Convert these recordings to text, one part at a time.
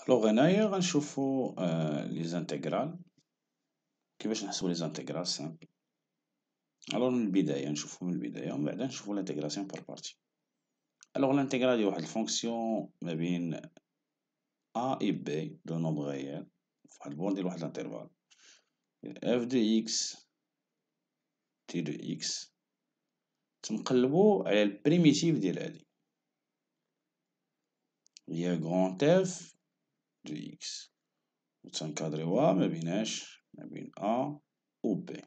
الوغ هنايا غنشوفو لي زانتيغرال، كيفاش نحسبو لي زانتيغرال سامبل. الوغ من البداية نشوفو من البداية ومن بعدا نشوفو لانتيغراسيون بار بارتي. الوغ لانتيغرال هي واحد الفونكسيون ما بين A et B دو نومبر غيال فواحد البون ديال واحد الانترفال f de x t de x تنقلبو على البريميتيف ديال هادي هي غران F de x و تنكادريوها ما بين A و B.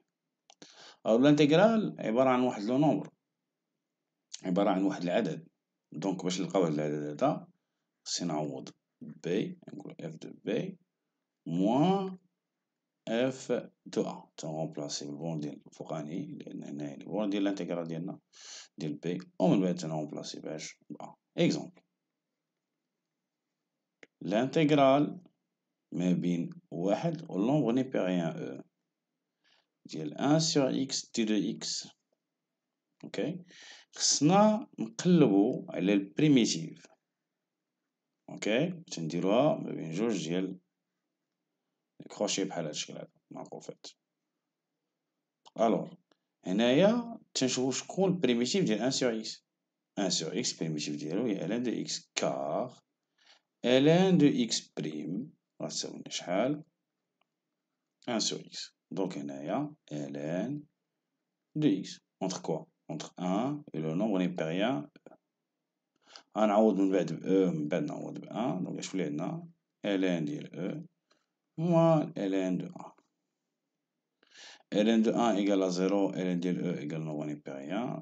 أو الانتيغرال عبارة عن واحد لو نومبر، عبارة عن واحد العدد، دونك باش نلقاو هاد العدد هذا خصني نعوض B، نقول f de B موان f de A، تنغومبلاسي البون ديال الفوقاني لأن هنايا البون ديال الانتيغرال ديالنا ديال B ومن بعد تنغومبلاسي باش ب A. إكزومبل، الانتيغرال ما بين واحد و النومبر نيبيريان E ديال 1 sur x t de x، اوكي، خصنا نقلبو على البريميتيف، اوكي، تنديروها ما بين جوج ديال الكروشي بحال هاد الشكل هذا معطوفات. الوغ هنايا تنشوفو شكون البريميتيف ديال 1 sur x. 1 sur x البريميتيف ديالو هي ln de x كار ln de x بريم غتساوي لنا شحال 1 sur x. دونك هنايا ln de x entre quoi entre 1 et le nombre impérien. غنعوض من بعد ب e من بعد نعوض ب 1، دونك اش ولي عندنا ln ديال e moins ln de 1. ln de 1 égale à 0، ln ديال e égale nombre impérien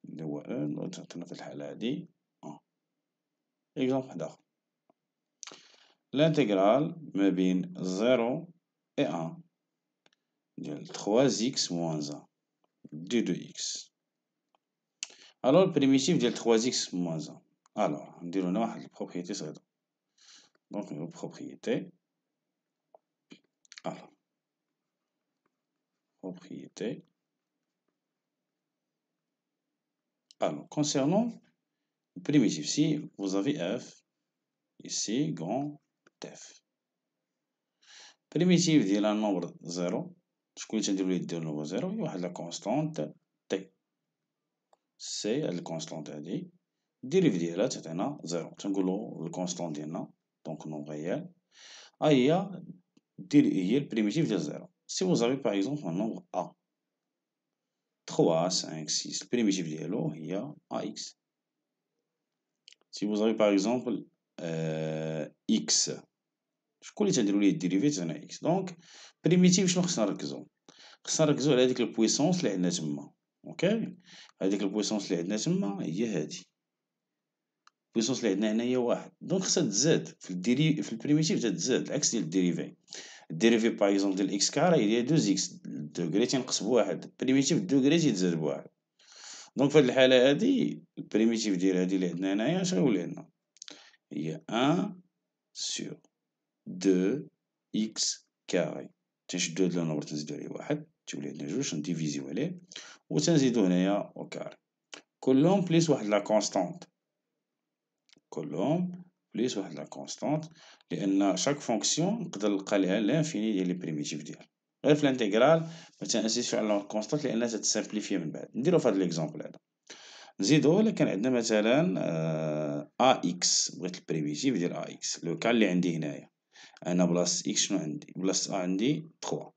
اللي هو e، دونك تعطينا في الحالة هادي 1. إكزومبل واحد آخر، الانتيغرال ما بين 0 et 1 ديال 3x moins 1 d de x. الوغ البريميتيف ديال 3x moins 1، الوغ نديرو هنا واحد البروبريتي صغيرة، دونك نديرو بروبريتي، الوغ propriété. Alors, concernant le primitif, si vous avez f, ici, grand f. Primitif ديال un nombre 0، شكون اللي تنديرو ليه دير النومبر 0 هي واحد لا كونستانت تي، سي هاد الكونستانت هادي الديريف ديالها تعطينا 0، تنقولو الكونستانت ديالنا دونك نومبر ريال هي البريميتيف ديال 0. Si vous avez par exemple un nombre a 3 5 6 البريميتيف ديالو هي ax. Si vous avez par exemple x، شكون اللي تنديرو ليه الديريفي تعطينا x. دونك بريميتيف شنو خصنا نركزو؟ خصنا نركزو على هاديك البويسونس اللي عندنا تما، اوكي، هاديك البويسونس اللي عندنا تما هي هادي، البويسونس اللي عندنا هنا هي واحد، دونك خصها تزاد في البريميتيف تتزاد العكس ديال الديريفي. الديريفي باغ اكزومبل ديال اكس كاري هي 2 اكس، الدوغري تينقص بواحد، البريميتيف الدوغري تيتزاد بواحد. دونك في هاد الحالة هادي البريميتيف ديال هادي اللي عندنا هنايا اش غيولي عندنا؟ هي 1 sur 2 اكس كاري، تنشدو هاد لو نومبر تنزيدو عليه واحد تيولي عندنا جوج، نديفيزيو عليه و تنزيدو هنايا او كاري، كلهم بليس واحد لا كونستانت، كلهم بليس واحد لا كونستانت، لأن شاك فونكسيون نقدر نلقى ليها لانفيني ديال لي بريميتيف ديالها. غير في الانتيغرال متنأسيسش على الكونستانت لأنها تتسامبليفي من بعد. نديرو في هاد ليكزومبل هذا، نزيدو إلا كان عندنا مثلا ax، بغيت البريميتيف ديال ax، لو كان اللي عندي هنايا أنا بلاص x شنو عندي؟ بلاص a عندي 3،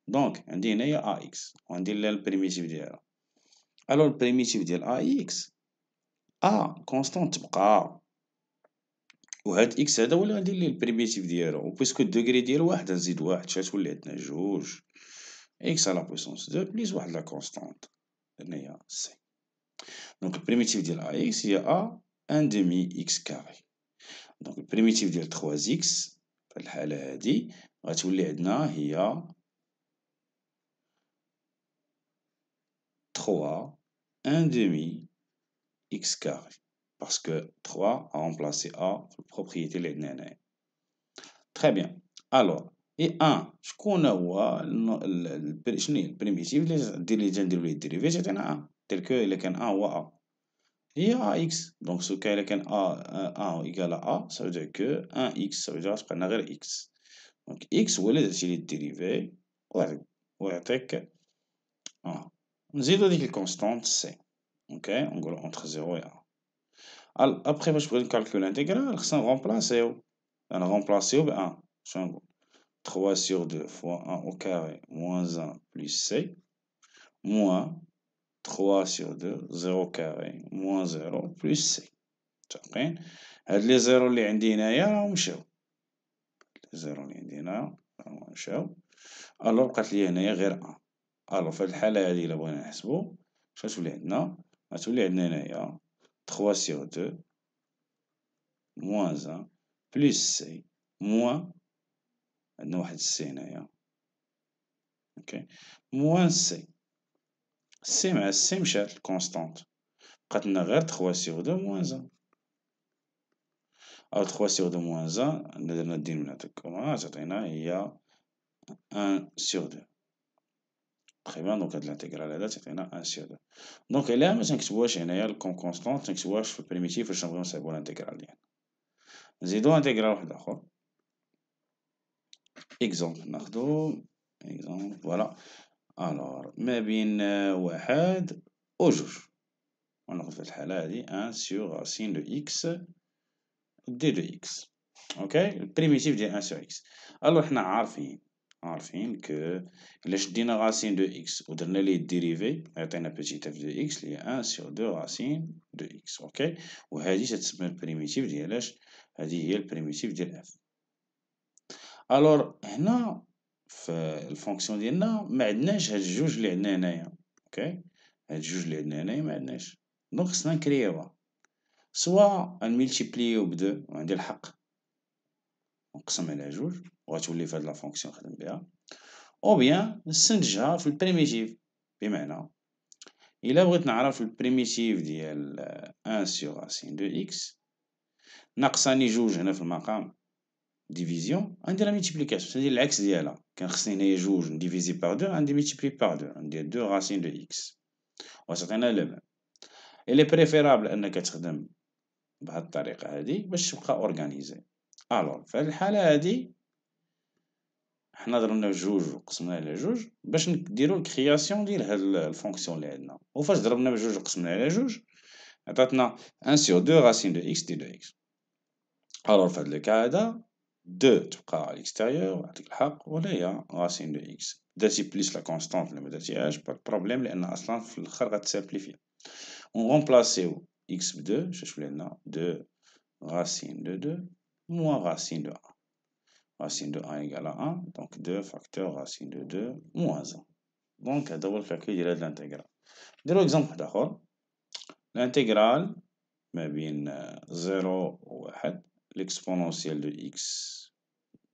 دونك عندي هنايا ax وغندير ليها البريميتيف ديالها. ألور البريميتيف ديال ax a كونستانت تبقى، وهاد اكس هذا هو اللي غندير ليه البريميتيف ديالو، وبويسكو الدوغري ديالو واحد نزيد واحد شحال تولي عندنا جوج اكس على بويسونس 2 بليس واحد لا كونستانت اللي هي سي. دونك البريميتيف ديال ا اكس هي ا ان دومي اكس كاري. دونك البريميتيف ديال 3 اكس في الحالة هادي غتولي عندنا هي 3 ان دومي اكس كاري، باسكو 3 a remplacé a في البروبريتي اللي عندنا هنايا. تري بيان. الوغ اي 1 شكون هو شنو هي البريميتيف اللي نديرو ليه الديريفي تعطينا 1 تيل كو الا كان 1 هو ا، هي AX. Donc ce cas là كان A égale à A, ça veut dire que 1x, ça veut dire بقى غير x. Donc x هو اللي درتي ليه الديريفي ويعطيك نزيدو ديك الكونستانت سي. اوكي نقولو entre 0 et 1. Après باش بغيت نكالكول l'intégrale خصنا نغومبلاسيو. نغومبلاسيو ب 1. شنو نقول 3 sur 2 fois 1 au carré moins 1 plus c moins 3 sur 2 0 carré moins 0 plus c. متفقين؟ هاد لي زيرو اللي عندي هنايا راهم مشاو. لي زيرو اللي عندي هنا راهم مشاو. الوغ بقات لي هنايا غير 1. الوغ في هاد الحالة هادي إلا بغينا نحسبو شنو غتولي عندنا؟ غتولي عندنا هنايا 3 sur 2 moins 1 plus c moins عندنا واحد سي هنايا. اوكي موان سي. سي مع سي مشات كونستانت بقات لنا غير 3 sur 2 moins 1. أو 3 sur 2 moins 1 درنا الدينوميناتور كومان تعطينا هي 1 sur 2. تخي بيان دونك هاد الانتيغرال هادا تعطينا 1 sur 2. دونك علاه متنكتبوهاش هنايا كوم كونستانت تنكتبوهاش في البريميتيف فاش نبغيو نصايبو الانتيغرال ديالنا. نزيدو انتيغرال واحد آخر. إكزومبل ناخدو إكزومبل فوالا. ألوغ ما بين واحد و جوج. وناخد في الحالة هادي 1 sur racine de x دي دو x. اوكي البريميتيف ديال 1 sur x. الوغ حنا عارفين كو إلا شدينا راسين دو x ودرنا ليه الديريفي يعطينا بيتيت اف دو x اللي هي 1 sur 2 راسين دو x. اوكي وهادي تتسمى البريميتيف ديالاش؟ هادي هي البريميتيف ديال f. الوغ هنا في الفونكسيون ديالنا معندناش هاد الجوج اللي عندنا هنايا. اوكي هاد الجوج اللي عندنا هنايا معندناش. دونك خصنا نكريوها. سوا نملتيبليو بدو وعندي الحق نقسم على جوج وغتولي في هاد لا فونكسيون نخدم بها، او بيان نستنتجها في البريميتيف. بمعنى إلا بغيت نعرف البريميتيف ديال 1 sur racine دو x ناقصاني جوج هنا في المقام ديفيزيون غنديرها ملتيبليكاسيون ندير العكس ديالها. كان خصني هنايا جوج نديفيزي باغ دو غندير ملتيبلي باغ دو ندير 2 راسين دو x وتعطينا لو ميم. إلي بريفيرابل أنك تخدم بهاد الطريقة هادي باش تبقى أورغانيزي. ألوغ في هاد الحالة هادي حنا ضربنا بجوج وقسمنا على جوج باش نديرو الكرياسيون ديال هاد الفونكسيون اللي عندنا. وفاش ضربنا بجوج وقسمنا على جوج عطاتنا 1 sur 2 racine de x دي دو x. ألوغ في هاد لو كا هادا 2 تبقى على الإكستيريور يعطيك الحق ولا هي racine de x. درتي بليس لا كونستانت ولا مدرتيهاش با بروبليم لأن أصلا في الآخر غتسامبليفي. ونغومبلاسيو x ب2 شاش ولا لنا 2 racine de 2 moins racine de 1. Racine de 1 égale à 1, donc 2 facteur racine de 2 moins 1. Donc هذا هو الكالكول ديال هاد الانتيغرال. نديرو اكزومبل واحد آخر. الانتيغرال ما بين 0 و 1 l'exponentielle de x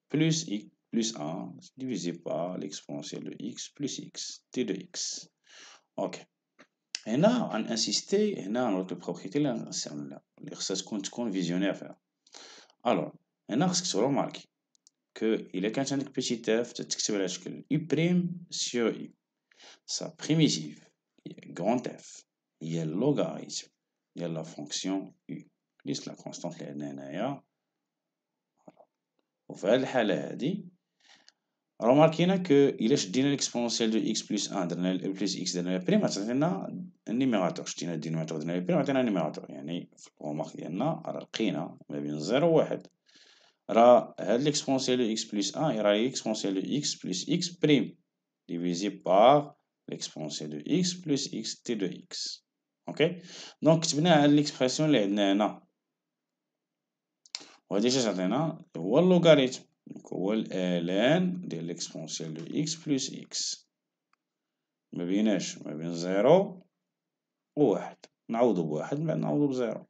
plus 1 divisé par l'exponentielle de x plus x t de x. اوكي هنا غنانسيستي هنا على البروبريتي اللي خصها تكون فيزيونير فيها. الوغ هنا خصك تروماركي que إلا كانت عندك بيتيت اف تكتب على شكل U prime sur U. sa primitive هي grand F هي اللوغاريتم ديال لا فونكسيون U بليس لا كونستانت اللي عندنا هنايا. وفي هاد الحالة هادي روماركينا كو إلا شدينا ليكسبونسيال دو إكس بلس 1 درنا بلس إكس درنا بريم غتعطينا النيميراتور. شدينا الدينوميراتور درنا بريم عطينا النيميراتور. يعني في الرومارك ديالنا راه لقينا ما بين 0 و 1 راه هاد ليكسبونسيال دو إكس بلس 1 راه ليكسبونسيال دو إكس بلس إكس بريم ديفيزي باغ ليكسبونسيال دو إكس بلس إكس تي دو إكس. اوكي دونك كتبنا هاد ليكسبرسيون اللي عندنا هنا وهادي اش تعطينا هو اللوغاريتم. هو الآلان ديال ليكسبونسيال دو إكس بلس إكس ما بيناش ما بين 0 و 1. نعوضو بواحد من بعد نعوضو بزيرو.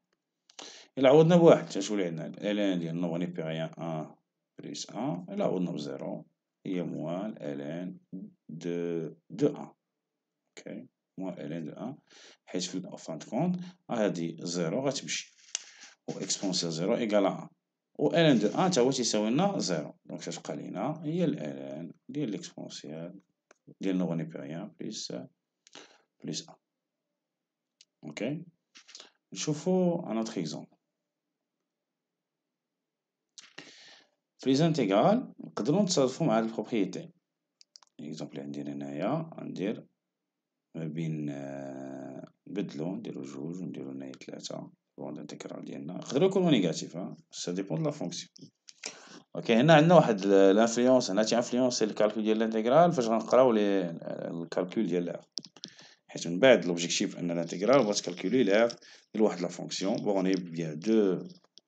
إلا عوضنا بواحد تولي عندنا الآلان ديال نومبر نيبيريان 1 بلس 1. إلا عوضنا بزيرو هي موان الآلان دو 1. اوكي موان الآلان دو 1 حيت في فان دو كونت هادي زيرو غتمشي و إكسبونسيال زيرو إيكال 1 و الآن دو 1 تا هو تيساوي لنا زيرو. دونك تتبقى لينا هي الآلان ديال ليكسبونسيال ديال نومبر نيبيريان بلس 1. اوكي نشوفو ان اوتر اكزومبل. في لي زانتيغرال نقدرو نتصرفو مع هاد البروبريتي. الاكزومبل اللي عندي هنايا غندير ما بين نبدلو نديرو جوج ونديرو هنايا تلاتة بون الانتيغرال ديالنا يقدرو يكونو نيجاتيف سا ديبون دو لا فونكسيون. اوكي هنا عندنا واحد لانفلونس هنا تيانفلونسي الكالكول ديال الانتيغرال فاش غنقراو الكالكول ديال ار، حيت من بعد لوبجيكتيف ان الانتيغرال بغات تكالكولي الار ديال واحد لا فونكسيون بورني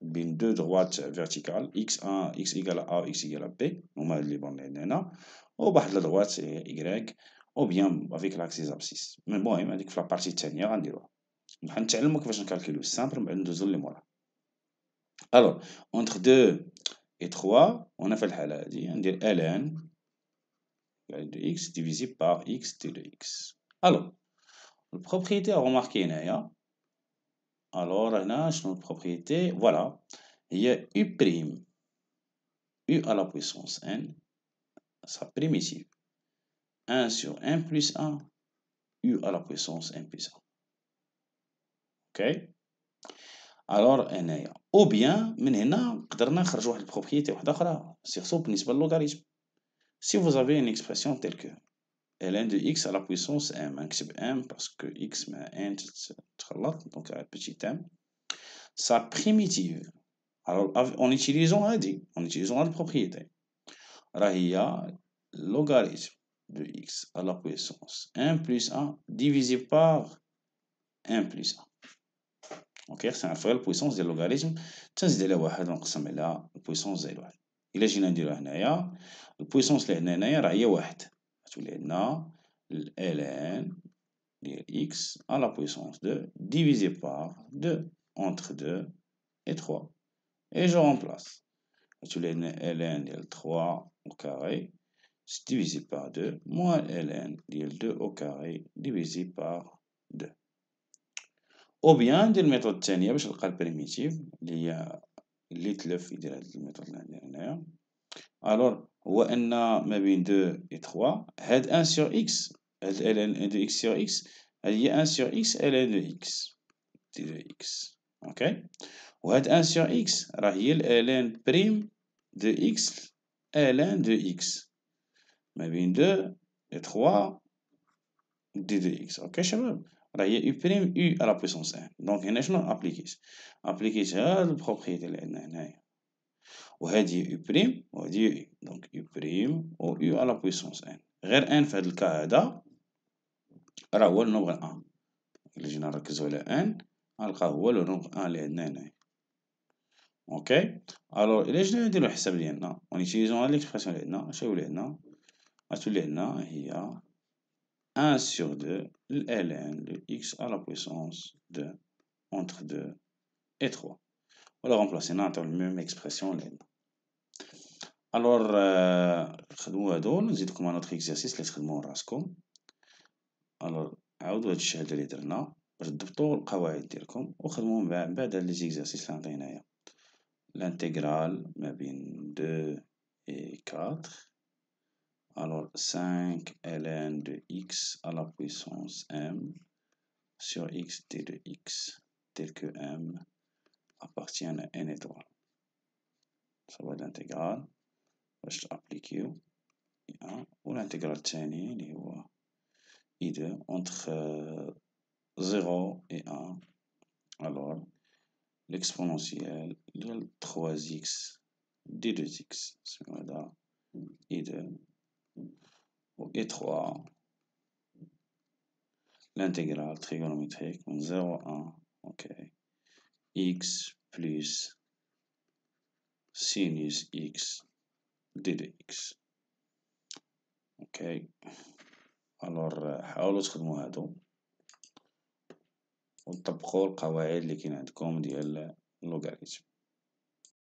بين دو دروات فيرتيكال x1 x égale à a x égale à b هما هاد لي بون اللي عندنا هنا وبواحد لا دروات y او بيان افيك لاكس ديز ابسيس. من المهم هاديك في لابارتي الثانيه غنديروها بحال نتعلمو كيفاش نكالكوليو السامبل من بعد ندوزو اللي موراه. الوغ اونتر 2 et 3 on a fait الحالة هادي ندير ln de x divisé par x t de x. Alors البروبريتي remarquez هنايا alors هنا شنو البروبريتي فوالا هي u prime u à la puissance n sa primitive 1 sur 1 plus 1 u à la puissance n plus 1. ok alors هنايا او بيان من هنا قدرنا نخرجوا واحد البروبريتي واحده اخرى سيرتو بالنسبه للوغاريتم. Si vous avez une expression telle que ln de x à la puissance m, نكتب m parce que x مع n تخلط donc petit m, sa primitive alors en utilisant هادي en utilisant هاد البروبريتي راه هي logarithme de x à la puissance 1 plus 1 divisé par 1 plus 1. اوكي خصنا نعرفو غير البويسونس ديال اللوغاريتم تنزيد على واحد ونقسم على البويسونس زائد واحد. إلا جينا نديروها هنايا البويسونس اللي عندنا هنايا راه هي واحد غتولي عندنا ln ديال x à la puissance 2 divisé par 2 entre 2 et 3 et je remplace غتولي عندنا ln ديال 3 au carré divisé par 2 moins ln ديال 2 au carré divisé par 2. او بيان ندير الميثود الثانيه باش نلقى البريميتيف اللي هي اللي تلف يدير هاد الميثود اللي عندنا هنايا. الوغ هو ان ما بين 2 و 3 هاد 1 سور اكس هاد ln دو اكس سور اكس هادي هي 1 سور اكس ln دو اكس دو اكس. اوكي وهاد 1 سور اكس راه هي ln بريم دو اكس ln دو اكس ما بين 2 و 3 دو اكس. اوكي شباب راه هي u بريم u à la puissance 1 دونك هنا شنو ابليكيت هاد البروبريتي اللي عندنا هنايا وهادي u بريم وهادي u دونك u بريم و u à la puissance 1 غير ان في هاد الكا هذا راه هو النومبر 1 إلا جينا نركزو على ان غنلقاه هو لو نومبر 1 اللي عندنا هنايا. اوكي الوغ إلا جينا نديرو الحساب ديالنا ونيتيليزون هاد ليكسبرسيون اللي عندنا اش غيولي عندنا غتولي عندنا هي 1 sur 2 ln de x à la puissance 2 entre 2 et 3. On va remplacer dans la même expression. Alors, خدموا هادو نزيدكم un autre exercice اللي تخدموه راسكم. alors عاودوا هاد الشي هذا اللي درنا باش تضبطوا القواعد ديالكم وخدموا من بعد هاد لي زيكزارسيس اللي عطينا هنايا. L'intégrale ما بين 2 et 4. Alors 5 ln de x à la puissance m sur x t de x tel que m appartient à n étoile. Ça va l'intégrale باش تابليكيو والانتيغرال الثاني اللي هو I2 entre 0 et 1. Alors l'exponentielle ديال 3x d 2x اسمو هذا I2 و I3 l'intégrale trigonométrique من 0 à 1. ok x plus sinus x d de x. اوكي الوغ حاولوا تخدموا هادو وتطبقوا القواعد اللي كاين عندكم ديال اللوغاريتم.